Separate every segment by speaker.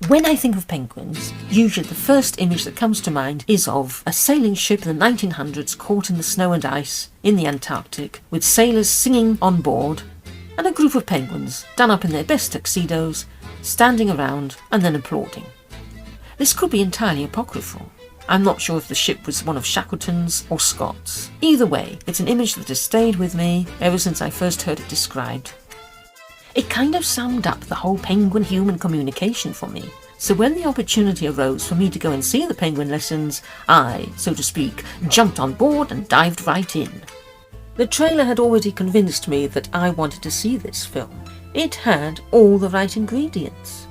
Speaker 1: When I think of penguins, usually the first image that comes to mind is of a sailing ship in the 1900s caught in the snow and ice in the Antarctic, with sailors singing on board, and a group of penguins, done up in their best tuxedos, standing around and then applauding. This could be entirely apocryphal. I'm not sure if the ship was one of Shackleton's or Scott's. Either way, it's an image that has stayed with me ever since I first heard it described. It kind of summed up the whole penguin-human communication for me. So when the opportunity arose for me to go and see the penguin lessons, I, so to speak, jumped on board and dived right in. The trailer had already convinced me that I wanted to see this film. It had all the right ingredients.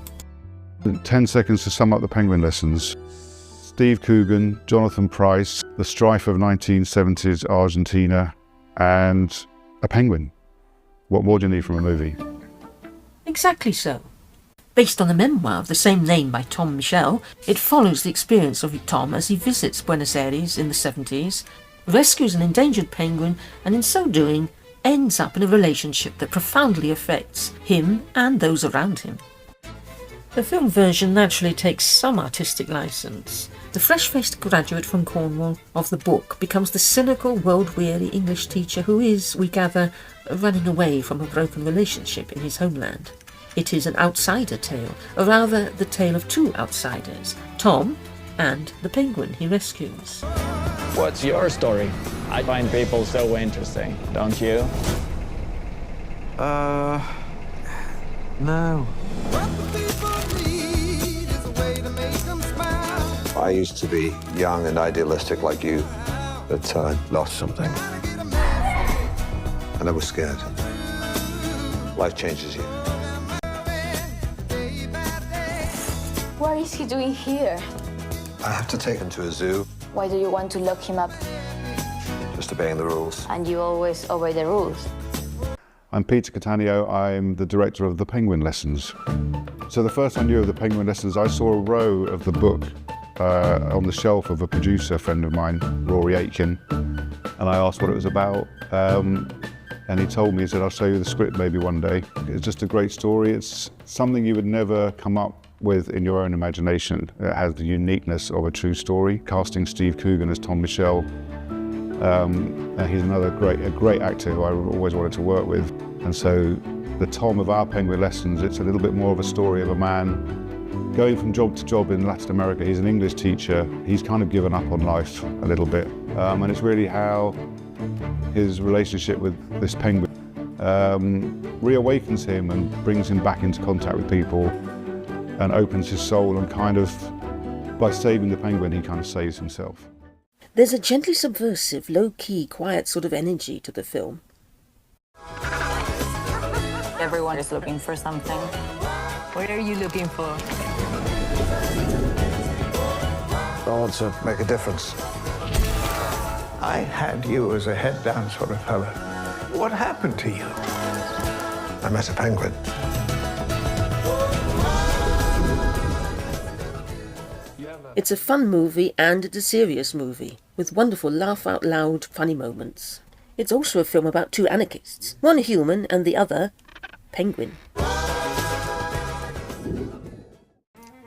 Speaker 2: 10 seconds to sum up the penguin lessons. Steve Coogan, Jonathan Pryce, the strife of 1970s Argentina, and a penguin. What more do you need from a movie?
Speaker 1: Exactly so. Based on the memoir of the same name by Tom Michel, it follows the experience of Tom as he visits Buenos Aires in the 70s, rescues an endangered penguin, and in so doing, ends up in a relationship that profoundly affects him and those around him. The film version naturally takes some artistic license. The fresh-faced graduate from Cornwall of the book becomes the cynical, world-weary English teacher who is, we gather, running away from a broken relationship in his homeland. It is an outsider tale, or rather the tale of two outsiders, Tom and the penguin he rescues.
Speaker 3: What's your story? I find people so interesting, don't you?
Speaker 4: No.
Speaker 5: I used to be young and idealistic like you, but I lost something. And I was scared. Life changes you.
Speaker 6: What is he doing here?
Speaker 5: I have to take him to a zoo,
Speaker 6: Why do you want to lock him up?
Speaker 5: just obeying the rules.
Speaker 6: And you always obey the rules.
Speaker 2: I'm Peter Cattaneo, I'm the director of the Penguin Lessons. So the first I knew of the Penguin Lessons, I saw a row of the book on the shelf of a producer friend of mine, Rory Aitken, and I asked what it was about, and he told me, he said, I'll show you the script maybe one day. It's just a great story. It's something you would never come up with in your own imagination. It has the uniqueness of a true story. Casting Steve Coogan as Tom Michel, he's another great actor who I always wanted to work with. And so the Tom of our Penguin Lessons, it's a little bit more of a story of a man going from job to job in Latin America. He's an English teacher. He's kind of given up on life a little bit. And it's really how his relationship with this penguin reawakens him and brings him back into contact with people and opens his soul, and kind of, by saving the penguin, he kind of saves himself.
Speaker 1: There's a gently subversive, low-key, quiet sort of energy to the film.
Speaker 7: Everyone is looking for something. What are you looking for?
Speaker 5: I want to make a difference.
Speaker 4: I had you as a head-down sort of fellow. What happened to you?
Speaker 5: I met a penguin.
Speaker 1: It's a fun movie and it's a serious movie, with wonderful laugh-out-loud funny moments. It's also a film about two anarchists, one human and the other penguin.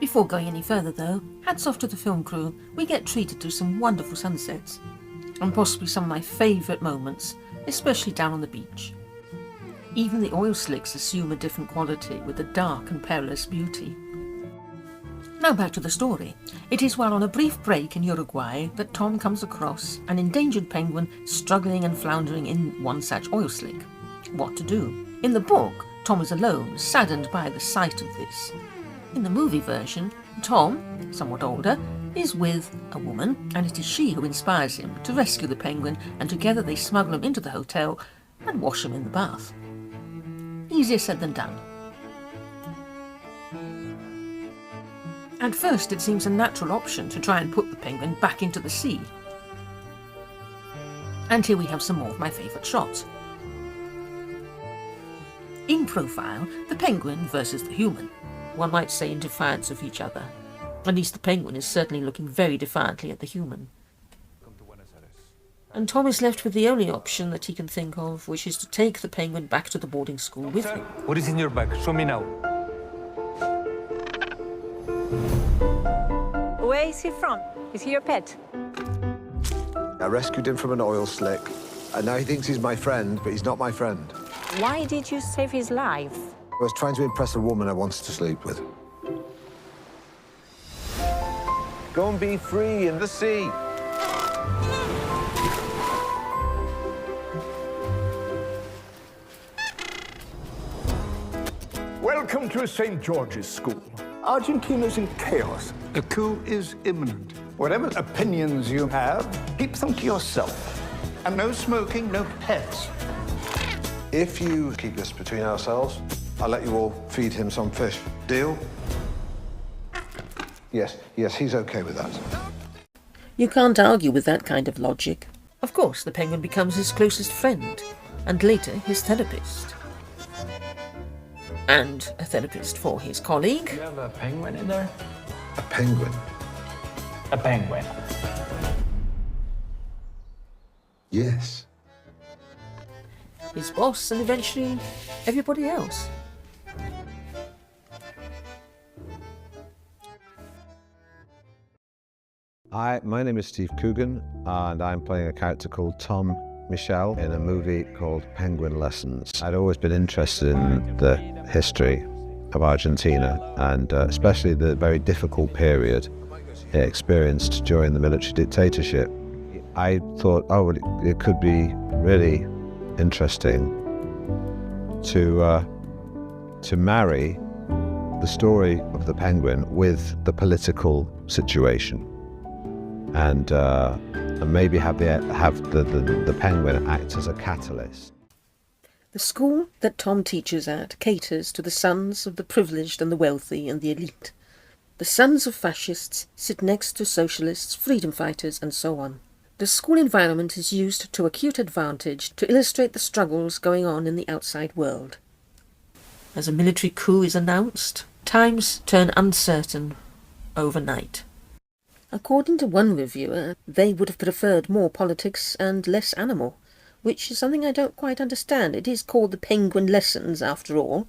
Speaker 1: Before going any further though, hats off to the film crew. We get treated to some wonderful sunsets, and possibly some of my favourite moments, especially down on the beach. Even the oil slicks assume a different quality with a dark and perilous beauty. Now back to the story. It is while on a brief break in Uruguay that Tom comes across an endangered penguin struggling and floundering in one such oil slick. What to do? In the book, Tom is alone, saddened by the sight of this. In the movie version, Tom, somewhat older, is with a woman, and it is she who inspires him to rescue the penguin, and together they smuggle him into the hotel and wash him in the bath. Easier said than done. At first it seems a natural option to try and put the penguin back into the sea. And here we have some more of my favourite shots. In profile, the penguin versus the human. One might say in defiance of each other. At least the penguin is certainly looking very defiantly at the human. And Tom is left with the only option that he can think of, which is to take the penguin back to the boarding school with him.
Speaker 8: What is in your bag? Show me now.
Speaker 7: Where is he from? Is he your pet?
Speaker 5: I rescued him from an oil slick, and now he thinks he's my friend, but he's not my friend.
Speaker 7: Why did you save his life?
Speaker 5: I was trying to impress a woman I wanted to sleep with. Go and be free in the sea.
Speaker 4: Welcome to St. George's School. Argentina's in chaos. A coup is imminent. Whatever opinions you have, keep them to yourself. And no smoking, no pets.
Speaker 5: If you keep this between ourselves, I'll let you all feed him some fish. Deal? Yes, he's okay with that.
Speaker 1: You can't argue with that kind of logic. Of course, the penguin becomes his closest friend, and later his therapist. And a therapist for his colleague.
Speaker 3: You have a penguin in there?
Speaker 5: A penguin?
Speaker 3: A penguin.
Speaker 5: Yes.
Speaker 1: His boss, and eventually everybody else.
Speaker 5: Hi, my name is Steve Coogan, and I'm playing a character called Tom Michel in a movie called Penguin Lessons. I'd always been interested in the history of Argentina, and especially the very difficult period it experienced during the military dictatorship. I thought, oh, well, it could be really interesting to marry the story of the penguin with the political situation, and maybe have the penguin act as a catalyst.
Speaker 1: The school that Tom teaches at caters to the sons of the privileged and the wealthy and the elite. The sons of fascists sit next to socialists, freedom fighters, and so on. The school environment is used to acute advantage to illustrate the struggles going on in the outside world. As a military coup is announced, times turn uncertain overnight. According to one reviewer, they would have preferred more politics and less animal, which is something I don't quite understand. It is called the Penguin Lessons, after all,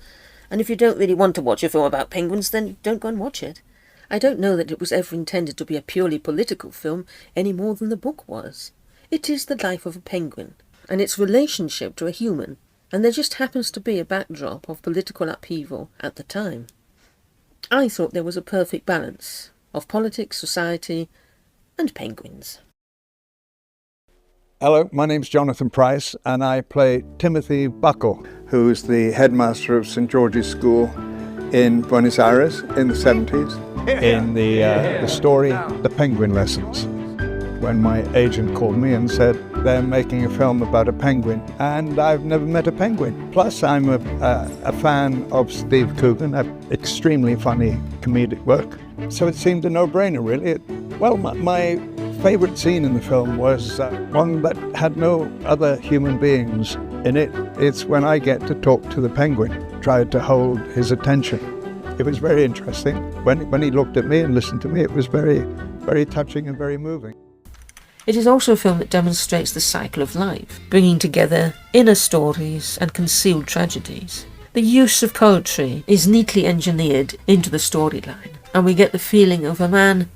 Speaker 1: and if you don't really want to watch a film about penguins, then don't go and watch it. I don't know that it was ever intended to be a purely political film any more than the book was. It is the life of a penguin, and its relationship to a human, and there just happens to be a backdrop of political upheaval at the time. I thought there was a perfect balance of politics, society, and penguins.
Speaker 8: Hello, my name's Jonathan Price, and I play Timothy Buckle, who's the headmaster of St. George's School in Buenos Aires in the 70s. In the story, The Penguin Lessons, when my agent called me and said they're making a film about a penguin, and I've never met a penguin. Plus, I'm a fan of Steve Coogan, extremely funny comedic work. So it seemed a no-brainer, really. My favourite scene in the film was one that had no other human beings in it. It's when I get to talk to the penguin, tried to hold his attention. It was very interesting. When he looked at me and listened to me, it was very, very touching and very moving.
Speaker 1: It is also a film that demonstrates the cycle of life, bringing together inner stories and concealed tragedies. The use of poetry is neatly engineered into the storyline, and we get the feeling of a man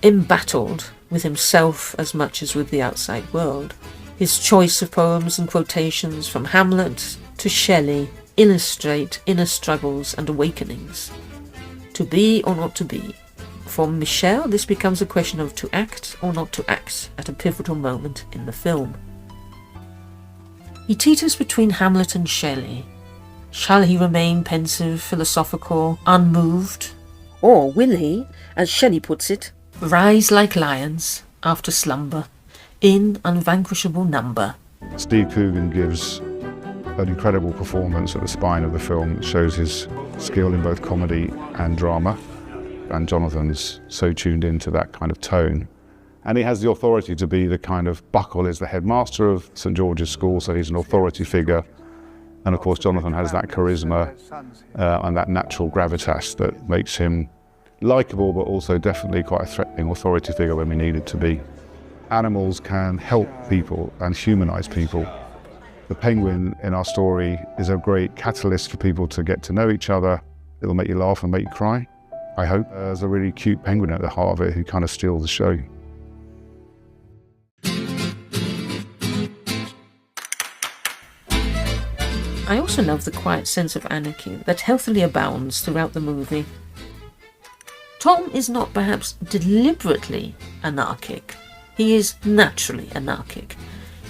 Speaker 1: embattled with himself as much as with the outside world. His choice of poems and quotations from Hamlet to Shelley illustrate inner struggles and awakenings. To be or not to be. For Michel, this becomes a question of to act or not to act at a pivotal moment in the film. He teeters between Hamlet and Shelley. Shall he remain pensive, philosophical, unmoved? Or will he, as Shelley puts it, rise like lions after slumber, in unvanquishable number?
Speaker 2: Steve Coogan gives an incredible performance at the spine of the film that shows his skill in both comedy and drama, and Jonathan's so tuned into that kind of tone. And he has the authority to be the kind of, Buckle is the headmaster of St. George's School, so he's an authority figure. And of course Jonathan has that charisma and that natural gravitas that makes him likeable, but also definitely quite a threatening authority figure when we need it to be. Animals can help people and humanize people. The penguin in our story is a great catalyst for people to get to know each other. It'll make you laugh and make you cry. I hope. There's a really cute penguin at the heart of it who kind of steals the show.
Speaker 1: I also love the quiet sense of anarchy that healthily abounds throughout the movie. Tom is not perhaps deliberately anarchic. He is naturally anarchic.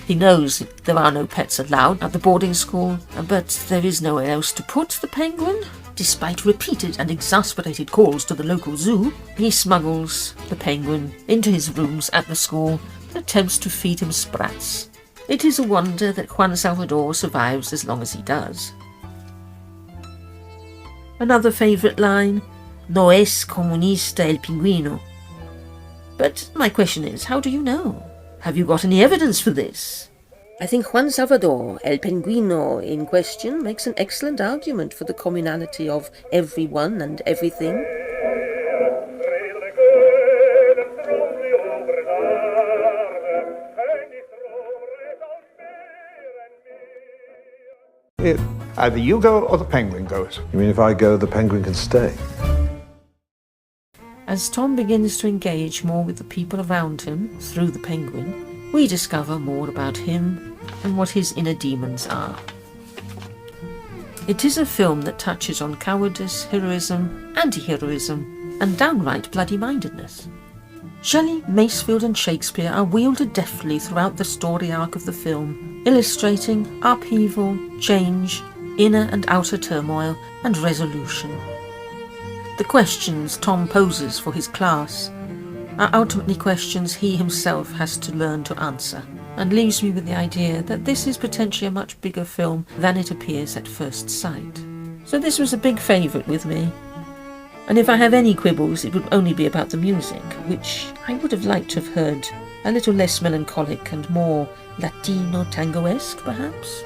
Speaker 1: He knows there are no pets allowed at the boarding school, but there is nowhere else to put the penguin. Despite repeated and exasperated calls to the local zoo, he smuggles the penguin into his rooms at the school and attempts to feed him sprats. It is a wonder that Juan Salvador survives as long as he does. Another favourite line, "No es comunista el pingüino." But my question is, how do you know? Have you got any evidence for this? I think Juan Salvador, el pingüino in question, makes an excellent argument for the communality of everyone and everything.
Speaker 4: Either you go or the penguin goes.
Speaker 5: You mean if I go, the penguin can stay?
Speaker 1: As Tom begins to engage more with the people around him through the penguin, we discover more about him and what his inner demons are. It is a film that touches on cowardice, heroism, anti-heroism, and downright bloody-mindedness. Shelley, Masefield and Shakespeare are wielded deftly throughout the story arc of the film, illustrating upheaval, change, inner and outer turmoil, and resolution. The questions Tom poses for his class are ultimately questions he himself has to learn to answer, and leaves me with the idea that this is potentially a much bigger film than it appears at first sight. So this was a big favourite with me. And if I have any quibbles, it would only be about the music, which I would have liked to have heard a little less melancholic and more Latino tango-esque, perhaps.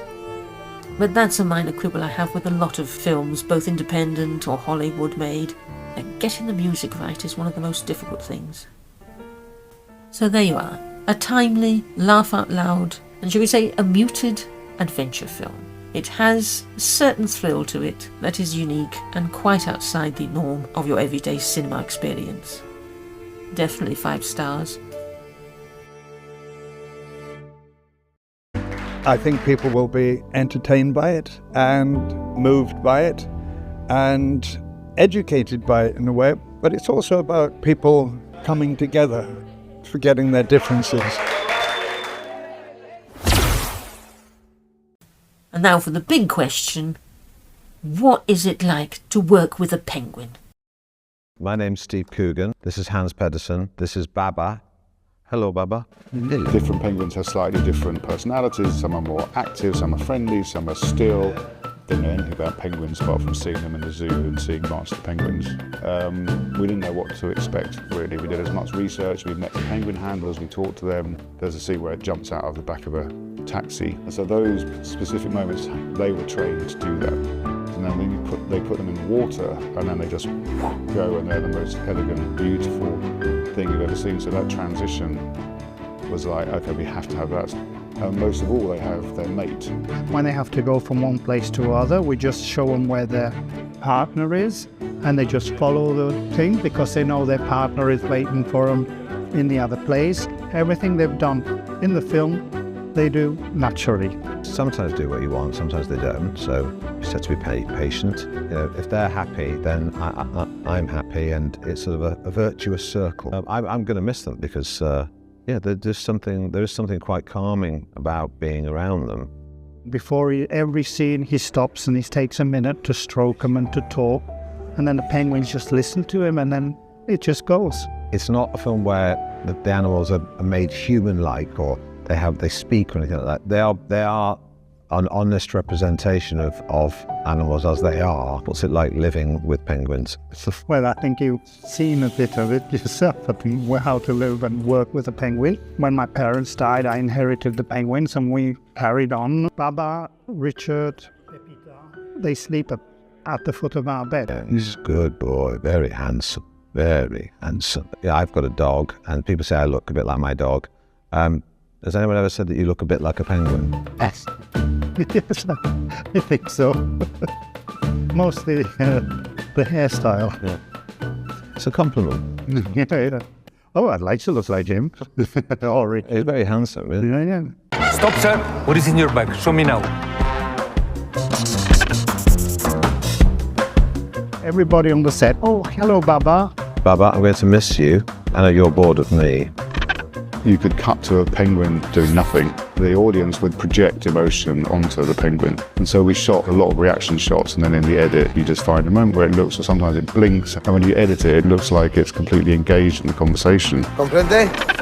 Speaker 1: But that's a minor quibble I have with a lot of films, both independent or Hollywood made. And getting the music right is one of the most difficult things. So there you are, a timely, laugh-out-loud, and shall we say a muted adventure film. It has a certain thrill to it that is unique and quite outside the norm of your everyday cinema experience. Definitely 5 stars.
Speaker 8: I think people will be entertained by it and moved by it and educated by it in a way, but it's also about people coming together, forgetting their differences.
Speaker 1: And now for the big question, what is it like to work with a penguin?
Speaker 5: My name's Steve Coogan. This is Hans Pedersen. This is Baba. Hello, Baba.
Speaker 2: Different penguins have slightly different personalities. Some are more active, some are friendly, some are still. Didn't know anything about penguins apart from seeing them in the zoo and seeing master penguins. We didn't know what to expect, really. We did as much research. We met the penguin handlers, we talked to them. There's a scene where it jumps out of the back of a taxi. And so those specific moments, they were trained to do that. And then they put them in the water, and then they just go, and they're the most elegant, beautiful thing you've ever seen. So that transition was like, okay, we have to have that. Most of all, they have their mate.
Speaker 9: When they have to go from one place to other, we just show them where their partner is, and they just follow the thing because they know their partner is waiting for them in the other place. Everything they've done in the film, they do naturally.
Speaker 5: Sometimes do what you want, sometimes they don't, so you just have to be patient. You know, if they're happy, then I'm happy, and it's sort of a virtuous circle. I'm going to miss them because yeah, there is something quite calming about being around them.
Speaker 9: Before every scene, he stops and he takes a minute to stroke them and to talk, and then the penguins just listen to him, and then it just goes. It's
Speaker 5: not a film where the animals are made human-like, or they speak or anything like that. They are an honest representation of animals as they are. What's it like living with penguins?
Speaker 9: Well, I think you've seen a bit of it yourself, I think, how to live and work with a penguin. When my parents died, I inherited the penguins and we carried on. Baba, Richard, they sleep at the foot of our bed.
Speaker 5: Yeah, he's a good boy, very handsome, very handsome. Yeah, I've got a dog, and people say I look a bit like my dog. Has anyone ever said that you look a bit like a penguin?
Speaker 9: Yes. Yes, I think so. Mostly the hairstyle.
Speaker 5: Yeah. It's a compliment.
Speaker 9: Yeah. Oh, I'd like to look like him. Already.
Speaker 5: He's very handsome, isn't he?
Speaker 9: Yeah.
Speaker 10: Stop, sir. What is in your bag? Show me now.
Speaker 9: Everybody on the set. Oh, hello, Baba.
Speaker 5: Baba, I'm going to miss you. I know you're bored of me.
Speaker 2: You could cut to a penguin doing nothing. The audience would project emotion onto the penguin. And so we shot a lot of reaction shots, and then in the edit, you just find a moment where it looks, or sometimes it blinks, and when you edit it, it looks like it's completely engaged in the conversation.
Speaker 10: Comprende?